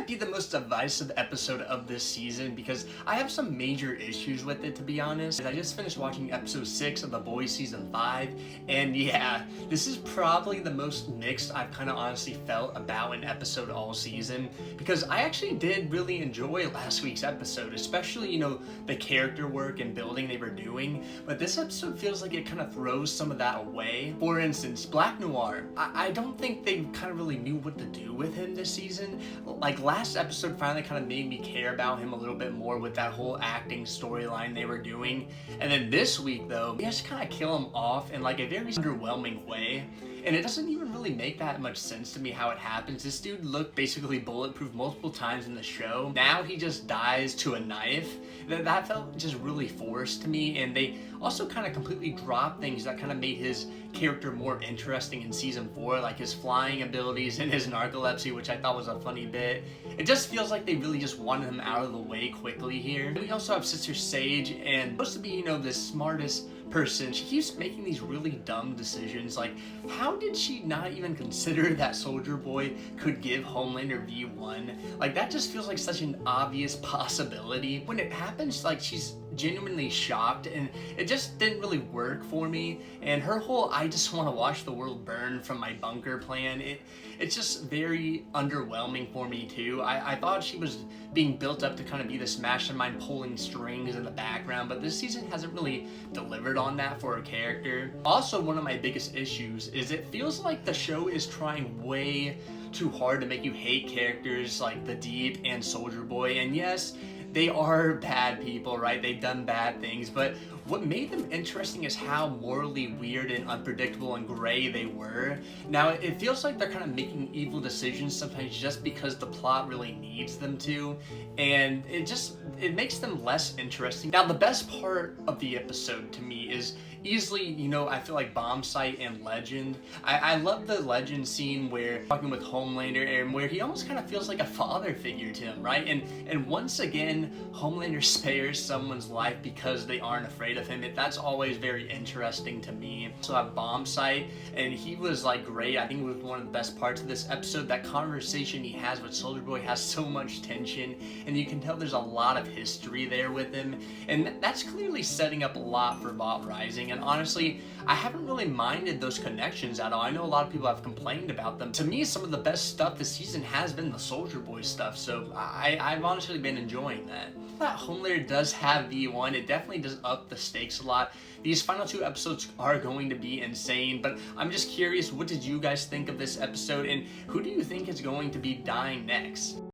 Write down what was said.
might be the most divisive episode of this season because I have some major issues with it, to be honest. I just finished watching episode 6 of The Boys season 5, and yeah, this is probably the most mixed I've kind of honestly felt about an episode all season, because I actually did really enjoy last week's episode, especially, you know, the character work and building they were doing, but this episode feels like it kind of throws some of that away. For instance, Black Noir, I don't think they kind of really knew what to do with him this season. Like, last episode finally kind of made me care about him a little bit more with that whole acting storyline they were doing. And then this week, though, they just kind of kill him off in like a very underwhelming way. And it doesn't even really make that much sense to me how it happens. This dude looked basically bulletproof multiple times in the show. Now he just dies to a knife. That felt just really forced to me, and they also kind of completely dropped things that kind of made his character more interesting in season 4, like his flying abilities and his narcolepsy, which I thought was a funny bit. It just feels like they really just wanted him out of the way quickly here. We also have Sister Sage, and supposed to be, you know, the smartest person. She keeps making these really dumb decisions. Like, how did she not even consider that Soldier Boy could give Homelander V1? Like, that just feels like such an obvious possibility. When it happens, like, she's genuinely shocked, and it just didn't really work for me. And her whole I just want to watch the world burn from my bunker plan, it's just very underwhelming for me too. I thought she was being built up to kind of be this mastermind pulling strings in the background, but this season hasn't really delivered on that for her character. Also, one of my biggest issues is it feels like the show is trying way too hard to make you hate characters like the Deep and Soldier Boy. And yes, they are bad people, right? They've done bad things, but what made them interesting is how morally weird and unpredictable and gray they were. Now, it feels like they're kind of making evil decisions sometimes just because the plot really needs them to, and it makes them less interesting. Now, the best part of the episode to me is easily, you know, I feel like Bombsight and Legend. I love the Legend scene where talking with Homelander and where he almost kind of feels like a father figure to him, right? And once again, Homelander spares someone's life because they aren't afraid of him. That's always very interesting to me. So I have Bombsight, and he was like great. I think it was one of the best parts of this episode. That conversation he has with Soldier Boy has so much tension, and you can tell there's a lot of history there with him, and that's clearly setting up a lot for Bob Rising. And honestly, I haven't really minded those connections at all. I know a lot of people have complained about them. To me, some of the best stuff this season has been the Soldier Boy stuff, so I've honestly been enjoying that. That Homelander does have V1, it definitely does up the stakes a lot. These final 2 episodes are going to be insane, but I'm just curious, what did you guys think of this episode, and who do you think is going to be dying next?